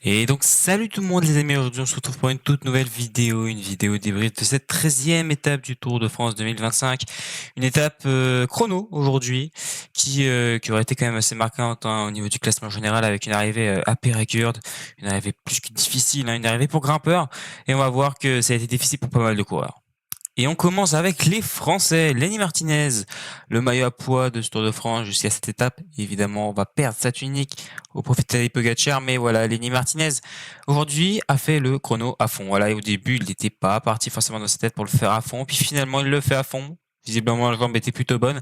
Et donc salut tout le monde les amis, aujourd'hui on se retrouve pour une toute nouvelle vidéo, une vidéo débrief de cette 13e étape du Tour de France 2025. Une étape chrono aujourd'hui qui aurait été quand même assez marquante au niveau du classement général avec une arrivée à Périgueux, une arrivée plus que difficile, une arrivée pour grimpeurs. Et on va voir que ça a été difficile pour pas mal de coureurs. Et on commence avec les Français. Lenny Martinez, le maillot à poids de ce Tour de France jusqu'à cette étape. Évidemment, on va perdre sa tunique au profit de Tadej Pogacar, mais voilà, Lenny Martinez, aujourd'hui, a fait le chrono à fond. Voilà, et au début, il n'était pas parti forcément dans sa tête pour le faire à fond, puis finalement, il le fait à fond. Visiblement, la jambe était plutôt bonne.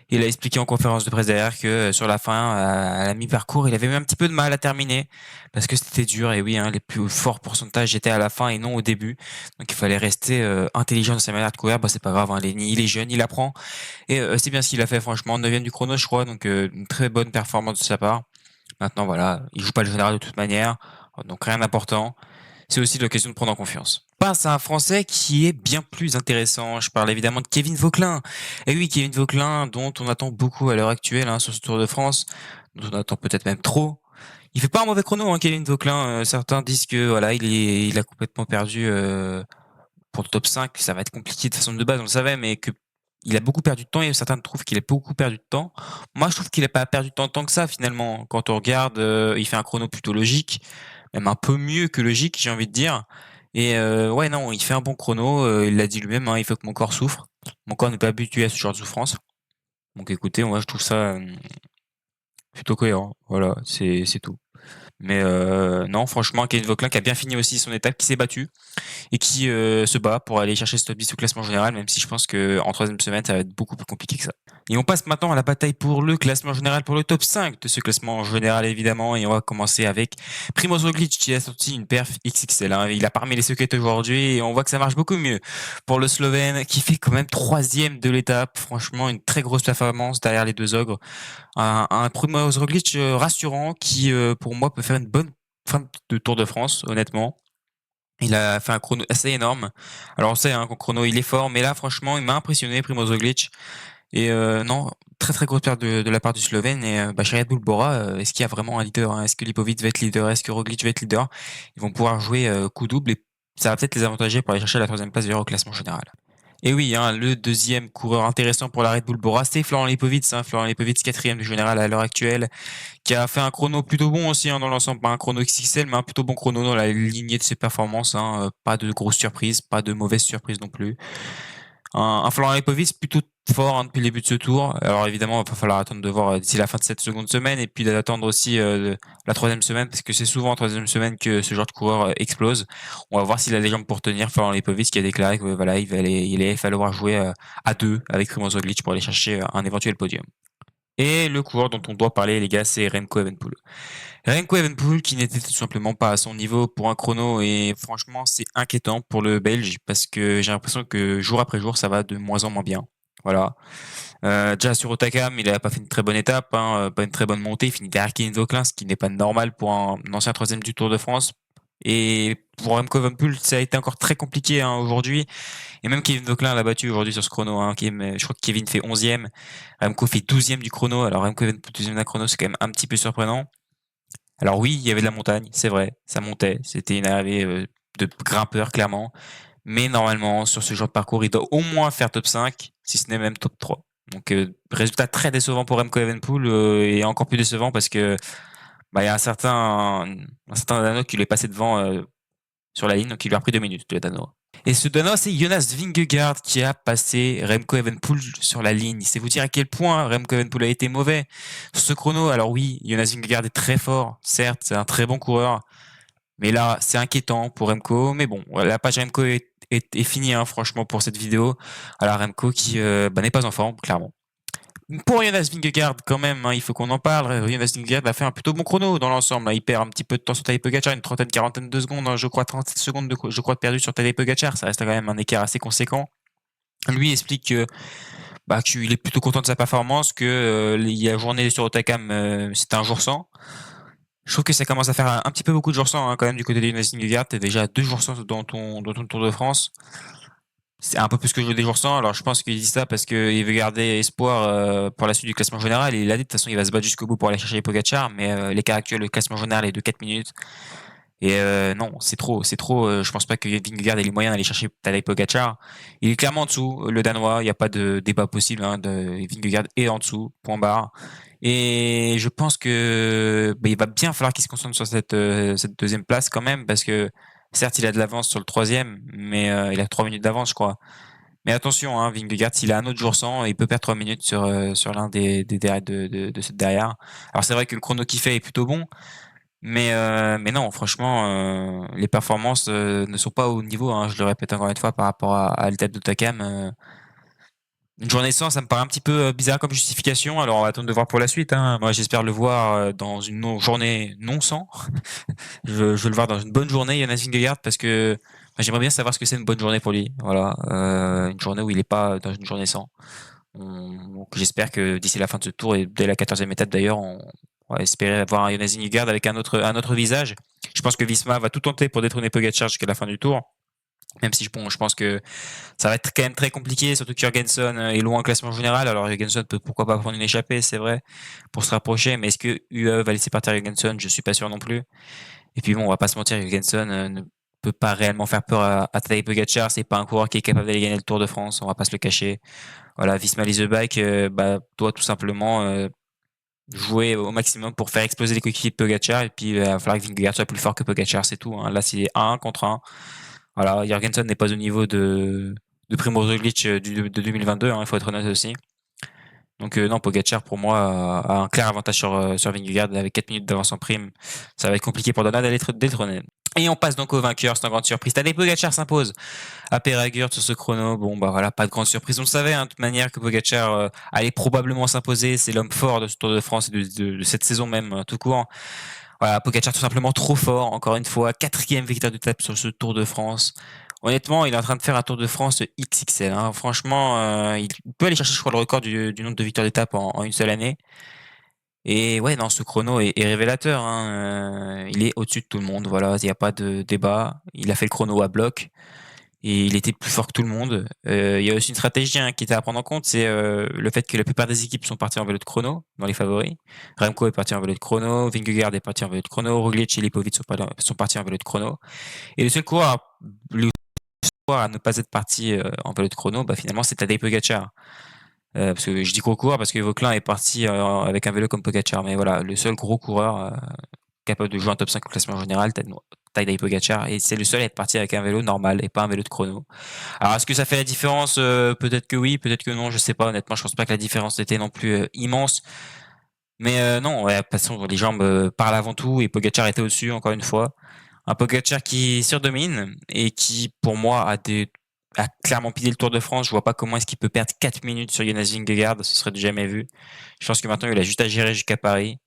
Il a expliqué en conférence de presse derrière que sur la fin, à la mi-parcours, il avait eu un petit peu de mal à terminer parce que c'était dur. Et oui, les plus forts pourcentages étaient à la fin et non au début. Donc il fallait rester intelligent dans sa manière de courir. Bah, c'est pas grave, Lenny, il est jeune, il apprend. Et c'est bien ce qu'il a fait, franchement. 9e du chrono, je crois. Donc une très bonne performance de sa part. Maintenant, voilà, il joue pas le général de toute manière. Donc rien d'important. C'est aussi l'occasion de prendre en confiance. Passe à un Français qui est bien plus intéressant. Je parle évidemment de Kevin Vauquelin. Et oui, Kevin Vauquelin, dont on attend beaucoup à l'heure actuelle sur ce Tour de France, dont on attend peut-être même trop. Il fait pas un mauvais chrono, Kevin Vauquelin. Certains disent que voilà, il a complètement perdu pour le top 5. Ça va être compliqué de façon de base, on le savait, mais que il a beaucoup perdu de temps et certains trouvent qu'il a beaucoup perdu de temps. Moi, je trouve qu'il a pas perdu de temps tant que ça finalement. Quand on regarde, il fait un chrono plutôt logique, même un peu mieux que logique, j'ai envie de dire. Et ouais, non, il fait un bon chrono. Il l'a dit lui-même, il faut que mon corps souffre. Mon corps n'est pas habitué à ce genre de souffrance. Donc écoutez, moi je trouve ça plutôt cohérent. Voilà, c'est tout. Mais non, franchement, Kevin Vauquelin qui a bien fini aussi son étape, qui s'est battu et qui se bat pour aller chercher ce top 10 au classement général, même si je pense que en troisième semaine, ça va être beaucoup plus compliqué que ça. Et on passe maintenant à la bataille pour le classement général, pour le top 5 de ce classement général évidemment, et on va commencer avec Primoz Roglic qui a sorti une perf XXL. Il a parmi les sockets aujourd'hui et on voit que ça marche beaucoup mieux pour le Slovène qui fait quand même troisième de l'étape. Franchement, une très grosse performance derrière les deux ogres. Un Primoz Roglic rassurant qui, pour moi, peut faire une bonne fin de Tour de France, honnêtement. Il a fait un chrono assez énorme. Alors on sait qu'en chrono il est fort, mais là franchement il m'a impressionné Primoz Roglic. Et non, très très grosse perte de la part du Slovène. Et Chariot Bora, est-ce qu'il y a vraiment un leader? Est-ce que Lipovic va être leader? Est-ce que Roglic va être leader? Ils vont pouvoir jouer coup double et ça va peut-être les avantager pour aller chercher la troisième place au classement général. Et oui, le deuxième coureur intéressant pour la Red Bull Bora, c'est Florian Lipovic. Florian Lipovic, quatrième du général à l'heure actuelle, qui a fait un chrono plutôt bon aussi dans l'ensemble, pas un chrono XXL, mais un plutôt bon chrono dans la lignée de ses performances. Pas de grosses surprises, pas de mauvaises surprises non plus. Un Florian Lipovic plutôt fort depuis le début de ce tour. Alors évidemment, il va falloir attendre de voir d'ici la fin de cette seconde semaine et puis d'attendre aussi la troisième semaine parce que c'est souvent en troisième semaine que ce genre de coureur explose. On va voir s'il a les jambes pour tenir. Florian Lipovic qui a déclaré que voilà, il allait falloir jouer à deux avec Primoz Roglic pour aller chercher un éventuel podium. Et le coureur dont on doit parler, les gars, c'est Remco Evenepoel. Remco Evenepoel qui n'était tout simplement pas à son niveau pour un chrono et franchement c'est inquiétant pour le Belge parce que j'ai l'impression que jour après jour ça va de moins en moins bien. Voilà. Déjà sur Otakam, il a pas fait une très bonne étape, pas une très bonne montée, il finit derrière Kevin Vauquelin, ce qui n'est pas normal pour un ancien troisième du Tour de France. Et pour Remco Evenepoel, ça a été encore très compliqué aujourd'hui. Et même Kevin Vauquelin l'a battu aujourd'hui sur ce chrono. Je crois que Kevin fait 11e, Remco fait 12e du chrono. Alors Remco Evenepoel 12e d'un chrono, c'est quand même un petit peu surprenant. Alors oui, il y avait de la montagne, c'est vrai, ça montait, c'était une arrivée de grimpeur clairement, mais normalement sur ce genre de parcours, il doit au moins faire top 5, si ce n'est même top 3. Donc résultat très décevant pour Remco Evenepoel et encore plus décevant parce que il y a un certain Dano qui lui est passé devant sur la ligne, donc il lui a pris 2 minutes le Dano. Et ce Danois, c'est Jonas Vingegaard qui a passé Remco Evenepoel sur la ligne. C'est vous dire à quel point Remco Evenepoel a été mauvais sur ce chrono. Alors oui, Jonas Vingegaard est très fort, certes, c'est un très bon coureur, mais là, c'est inquiétant pour Remco. Mais bon, la page Remco est finie, franchement, pour cette vidéo. Alors Remco qui n'est pas en forme, clairement. Pour Jonas Vingegaard, quand même, il faut qu'on en parle. Jonas Vingegaard a fait un plutôt bon chrono dans l'ensemble. Il perd un petit peu de temps sur Tadej Pogacar, une trentaine, quarantaine de secondes, je crois 37 secondes je crois de perdu sur Tadej Pogacar. Ça reste quand même un écart assez conséquent. Lui explique que qu'il est plutôt content de sa performance, que la journée sur Otakam c'était un jour sans. Je trouve que ça commence à faire un petit peu beaucoup de jours sans quand même du côté de Jonas Vingegaard. T'es déjà à 2 jours sans dans ton Tour de France. C'est un peu plus que jouer des jours sans. Alors je pense qu'il dit ça parce qu'il veut garder espoir pour la suite du classement général. Il a dit de toute façon il va se battre jusqu'au bout pour aller chercher les Pogacar, mais l'écart actuel, le classement général est de 4 minutes. Et non, c'est trop. Je pense pas que Vingegaard ait les moyens d'aller chercher Tadej Pogacar. Il est clairement en dessous, le Danois. Il n'y a pas de débat possible. Hein, Vingegaard est en dessous, point barre. Et je pense que il va bien falloir qu'il se concentre sur cette deuxième place quand même, parce que certes, il a de l'avance sur le troisième, mais il a 3 minutes d'avance, je crois. Mais attention, hein, Vingegaard, s'il a un autre jour sans, il peut perdre 3 minutes sur l'un des de ceux de derrière. Alors c'est vrai que le chrono qu'il fait est plutôt bon, mais non, franchement, les performances ne sont pas au niveau, hein, je le répète encore une fois, par rapport à l'étape d'Otakam. Une journée sans, ça me paraît un petit peu bizarre comme justification. Alors on va attendre de voir pour la suite. Hein. Moi, j'espère le voir dans une journée non sans. Je veux le voir dans une bonne journée, Jonas Vingegaard, parce que j'aimerais bien savoir ce que c'est une bonne journée pour lui. Voilà, une journée où il n'est pas dans une journée sans. Donc j'espère que d'ici la fin de ce tour et dès la 14e étape d'ailleurs, on va espérer avoir un Jonas Vingegaard avec un autre visage. Je pense que Visma va tout tenter pour détrôner Pogacar jusqu'à la fin du tour. Même si bon, je pense que ça va être quand même très compliqué, surtout que Jorgensen est loin en classement général. Alors Jorgensen peut pourquoi pas prendre une échappée, c'est vrai, pour se rapprocher. Mais est-ce que UE va laisser partir Jorgensen? Je suis pas sûr non plus. Et puis bon, on va pas se mentir, Jorgensen ne peut pas réellement faire peur à Tadej Pogacar. C'est pas un coureur qui est capable d'aller gagner le Tour de France. On va pas se le cacher. Voilà, Visma Leasebike doit tout simplement jouer au maximum pour faire exploser les coéquipiers de Pogacar. Et puis il va falloir que Vingegaard soit plus fort que Pogacar, c'est tout. Hein. Là, c'est 1 contre 1. Voilà, Jorgensen n'est pas au niveau de Primoz Roglic de 2022, hein, il faut être honnête aussi. Donc non, Pogacar pour moi a un clair avantage sur Vingegaard avec 4 minutes d'avance en prime. Ça va être compliqué pour Donald d'aller détrôner. Et on passe donc au vainqueur, c'est une grande surprise. Tadej Pogacar s'impose à Peyraguert sur ce chrono. Bon bah voilà, pas de grande surprise, on le savait hein, de toute manière que Pogacar allait probablement s'imposer. C'est l'homme fort de ce Tour de France et de cette saison même tout court. Voilà, Pogacar tout simplement trop fort, encore une fois, 4e victoire d'étape sur ce Tour de France. Honnêtement, il est en train de faire un Tour de France XXL. Hein. Franchement, il peut aller chercher, je crois, le record du nombre de victoires d'étape en une seule année. Et ouais, non, ce chrono est révélateur. Hein. Il est au-dessus de tout le monde. Voilà, il n'y a pas de débat. Il a fait le chrono à bloc et il était plus fort que tout le monde. Il y a aussi une stratégie hein, qui était à prendre en compte, c'est le fait que la plupart des équipes sont parties en vélo de chrono dans les favoris. Remco est parti en vélo de chrono, Vingegaard est parti en vélo de chrono, Roglic et Lipovic sont partis en vélo de chrono. Et le seul coureur, à ne pas être parti en vélo de chrono, bah finalement c'est Tadej Pogacar. Parce que je dis gros coureur parce que Vauquelin est parti avec un vélo comme Pogacar, mais voilà, le seul gros coureur capable de jouer un top 5 au classement général, Tadej Pogacar, et c'est le seul à être parti avec un vélo normal et pas un vélo de chrono. Alors est-ce que ça fait la différence? Peut-être que oui, peut-être que non, je sais pas. Honnêtement, je pense pas que la différence était non plus immense. Mais non, ouais, de toute façon, les jambes parlent avant tout et Pogacar était au-dessus, encore une fois. Un Pogacar qui surdomine et qui, pour moi, a clairement pillé le Tour de France. Je vois pas comment est-ce qu'il peut perdre 4 minutes sur Jonas Vingegaard, ce serait du jamais vu. Je pense que maintenant, il a juste à gérer jusqu'à Paris,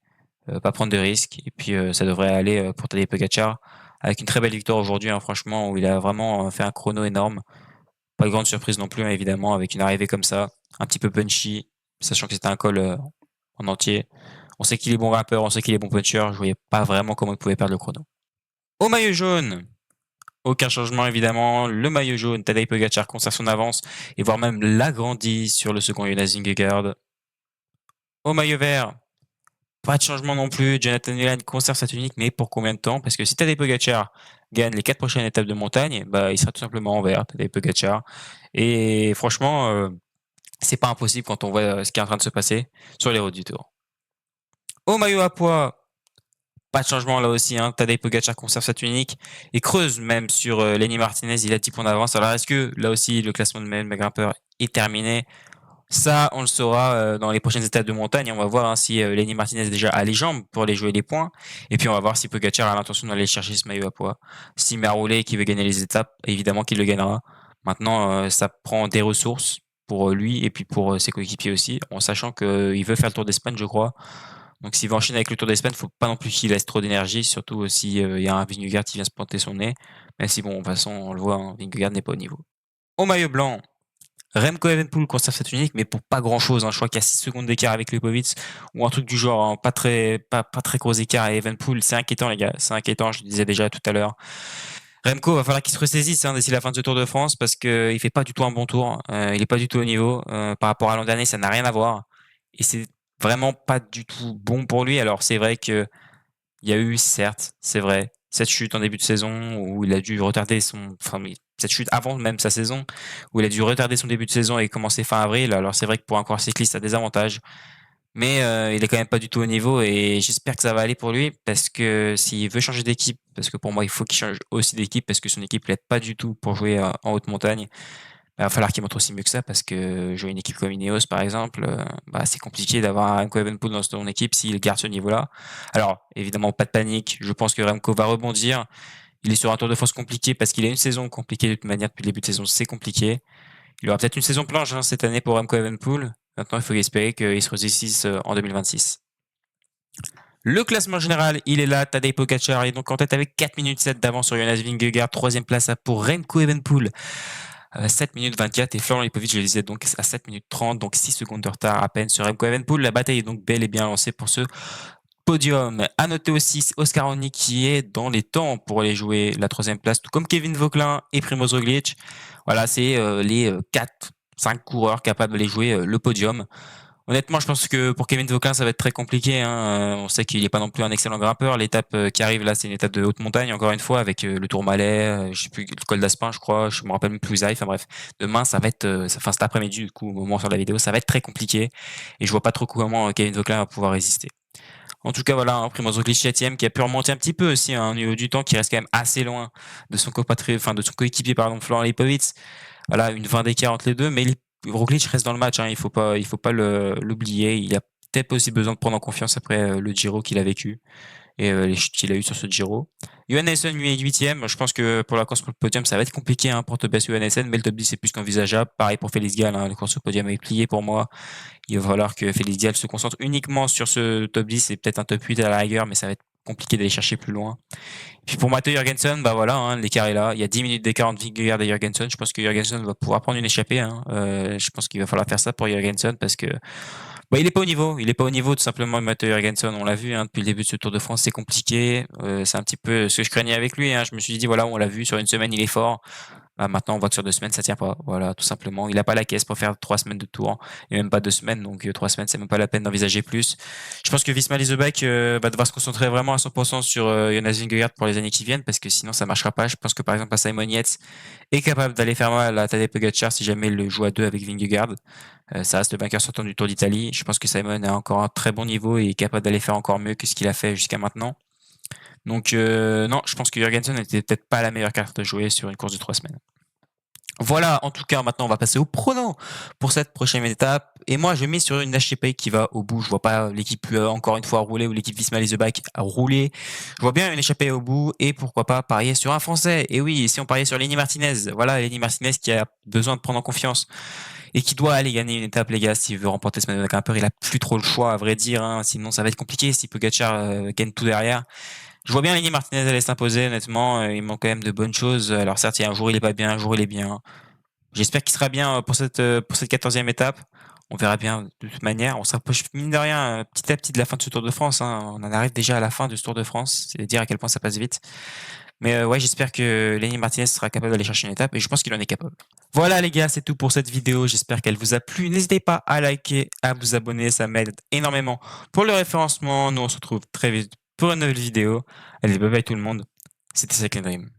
pas prendre de risques, et puis ça devrait aller pour Tadej Pogacar, avec une très belle victoire aujourd'hui, hein, franchement, où il a vraiment fait un chrono énorme. Pas de grande surprise non plus, hein, évidemment, avec une arrivée comme ça, un petit peu punchy, sachant que c'était un col en entier. On sait qu'il est bon grimpeur, on sait qu'il est bon puncher, je voyais pas vraiment comment il pouvait perdre le chrono. Au maillot jaune, aucun changement évidemment. Le maillot jaune, Tadej Pogacar conserve son avance et voire même l'agrandit sur le second Jonas Vingegaard. Au maillot vert, pas de changement non plus. Jonathan Milan conserve sa tunique, mais pour combien de temps? Parce que si Tadej Pogacar gagne les 4 prochaines étapes de montagne, bah il sera tout simplement en vert, Tadej Pogacar. Et franchement, c'est pas impossible quand on voit ce qui est en train de se passer sur les routes du Tour. Au maillot à poids, pas de changement là aussi, hein. Tadej Pogacar conserve sa tunique et creuse même sur Lenny Martinez, il a 10 points d'avance. Alors est-ce que là aussi le classement de mes grimpeurs est terminé? Ça, on le saura dans les prochaines étapes de montagne. On va voir hein, si Lenny Martinez déjà a les jambes pour aller jouer les points. Et puis on va voir si Pogacar a l'intention d'aller chercher ce maillot à poids. S'il met à rouler et qu'il veut gagner les étapes, évidemment qu'il le gagnera. Maintenant, ça prend des ressources pour lui et puis pour ses coéquipiers aussi, en sachant qu'il veut faire le Tour d'Espagne, je crois. Donc s'il va enchaîner avec le Tour d'Espagne, faut pas non plus qu'il laisse trop d'énergie, surtout si il y a un Vingegaard qui vient se planter son nez. Même si bon, de toute façon, on le voit, hein, Vingegaard n'est pas au niveau. Au maillot blanc, Remco Evenepoel conserve sa tunique, mais pour pas grand chose. Hein. Je crois qu'il y a 6 secondes d'écart avec Lipovic ou un truc du genre. Hein. Pas très gros écart. Et Evenepoel, c'est inquiétant, les gars. C'est inquiétant, je le disais déjà tout à l'heure. Remco, va falloir qu'il se ressaisisse hein, d'ici la fin de ce Tour de France parce qu'il fait pas du tout un bon tour. Il est pas du tout au niveau. Par rapport à l'an dernier, ça n'a rien à voir. Et c'est vraiment pas du tout bon pour lui. Alors, c'est vrai que il y a eu, certes, c'est vrai, cette chute en début de saison où il a dû retarder cette chute avant même sa saison, où il a dû retarder son début de saison et commencer fin avril. Alors c'est vrai que pour un coureur cycliste, ça a des avantages, mais il est quand même pas du tout au niveau et j'espère que ça va aller pour lui parce que s'il veut changer d'équipe, parce que pour moi, il faut qu'il change aussi d'équipe parce que son équipe l'aide pas du tout pour jouer en haute montagne. Il va falloir qu'il montre aussi mieux que ça parce que jouer une équipe comme Ineos, par exemple, c'est compliqué d'avoir un Remco Evenepoel dans son équipe s'il garde ce niveau-là. Alors, évidemment, pas de panique. Je pense que Remco va rebondir. Il est sur un Tour de France compliqué parce qu'il a une saison compliquée de toute manière depuis le début de saison, c'est compliqué. Il aura peut-être une saison planche cette année pour Remco Evenepoel. Maintenant, il faut espérer qu'il se résiste en 2026. Le classement général, il est là. Tadej Pogacar est donc en tête avec 4 minutes 7 d'avance sur Jonas Vingegaard. Troisième place pour Remco Evenepoel. 7 minutes 24 et Florian Lipovic, je le disais, donc à 7 minutes 30, donc 6 secondes de retard à peine sur Remco Evenepoel. La bataille est donc bel et bien lancée pour ce podium. À noter aussi Oscar Oni qui est dans les temps pour aller jouer la troisième place, tout comme Kevin Vauquelin et Primoz Roglic. Voilà, c'est les 4-5 coureurs capables d'aller jouer le podium. Honnêtement, je pense que pour Kevin Vauquelin, ça va être très compliqué, hein. On sait qu'il n'est pas non plus un excellent grimpeur. L'étape qui arrive là, c'est une étape de haute montagne, encore une fois, avec le Tourmalet, je sais plus, le col d'Aspin, je crois, je me rappelle même plus où ils arrivent. Enfin bref, demain, ça va être, enfin cet après-midi, du coup, au moment sur la vidéo, ça va être très compliqué. Et je vois pas trop comment Kevin Vauquelin va pouvoir résister. En tout cas, voilà, hein, Primoz Roglic 7e, qui a pu remonter un petit peu aussi au niveau du temps, qui reste quand même assez loin de son de son coéquipier, pardon, Florian Lipovic. Voilà, une 20 d'écart entre les deux, mais Roglic reste dans le match, hein, il faut pas l'oublier. Il a peut-être aussi besoin de prendre en confiance après le Giro qu'il a vécu et les chutes qu'il a eues sur ce Giro. Johan Nessen, lui, est 8e. Je pense que pour la course pour le podium, ça va être compliqué pour Tobias Johan Nessen, mais le top 10 c'est plus qu'envisageable. Pareil pour Félix Gall, la course au podium est pliée pour moi. Il va falloir que Félix Gall se concentre uniquement sur ce top 10 et peut-être un top 8 à la rigueur, mais ça va être compliqué d'aller chercher plus loin. Puis pour Matteo Jorgensen, voilà, l'écart est là. Il y a 10 minutes d'écart entre Vingegaard et Jorgensen. Je pense que Jorgensen va pouvoir prendre une échappée. Je pense qu'il va falloir faire ça pour Jorgensen parce que il est pas au niveau. Il est pas au niveau tout simplement de Matteo Jorgensen. On l'a vu depuis le début de ce Tour de France, c'est compliqué. C'est un petit peu ce que je craignais avec lui. Je me suis dit voilà, on l'a vu sur une semaine, il est fort. Maintenant, on voit que sur 2 semaines, ça tient pas. Voilà, tout simplement. Il a pas la caisse pour faire 3 semaines de tour et même pas 2 semaines. Donc 3 semaines, c'est même pas la peine d'envisager plus. Je pense que Visma Leseback va devoir se concentrer vraiment à 100% sur Jonas Vingegaard pour les années qui viennent parce que sinon ça marchera pas. Je pense que par exemple Simon Yates est capable d'aller faire mal à Tadej Pogacar si jamais il le joue à 2 avec Vingegaard. Ça reste le vainqueur sortant du Tour d'Italie. Je pense que Simon a encore un très bon niveau et est capable d'aller faire encore mieux que ce qu'il a fait jusqu'à maintenant. Donc non, je pense que Jorgensen n'était peut-être pas la meilleure carte à jouer sur une course de 3 semaines. Voilà, en tout cas, maintenant, on va passer au prono pour cette prochaine étape. Et moi, je mets sur une HCP qui va au bout. Je vois pas l'équipe encore une fois rouler ou l'équipe Visma Leseback rouler. Je vois bien une échappée au bout et pourquoi pas parier sur un Français. Et oui, si on pariait sur Lenny Martinez, voilà, Lenny Martinez qui a besoin de prendre en confiance et qui doit aller gagner une étape, les gars, s'il veut remporter ce Madonna Grimpeur. Il a plus trop le choix, à vrai dire, sinon ça va être compliqué si Pogacar gagne tout derrière. Je vois bien Lenny Martinez aller s'imposer, honnêtement. Il manque quand même de bonnes choses. Alors certes, il y a un jour il est pas bien, un jour il est bien. J'espère qu'il sera bien pour cette 14e étape. On verra bien de toute manière. On se rapproche mine de rien petit à petit de la fin de ce Tour de France. On en arrive déjà à la fin de ce Tour de France. C'est dire à quel point ça passe vite. Mais ouais, j'espère que Lenny Martinez sera capable d'aller chercher une étape et je pense qu'il en est capable. Voilà les gars, c'est tout pour cette vidéo. J'espère qu'elle vous a plu. N'hésitez pas à liker, à vous abonner. Ça m'aide énormément pour le référencement. Nous, on se retrouve très vite pour une nouvelle vidéo. Allez, bye bye tout le monde. C'était Cycling Dream.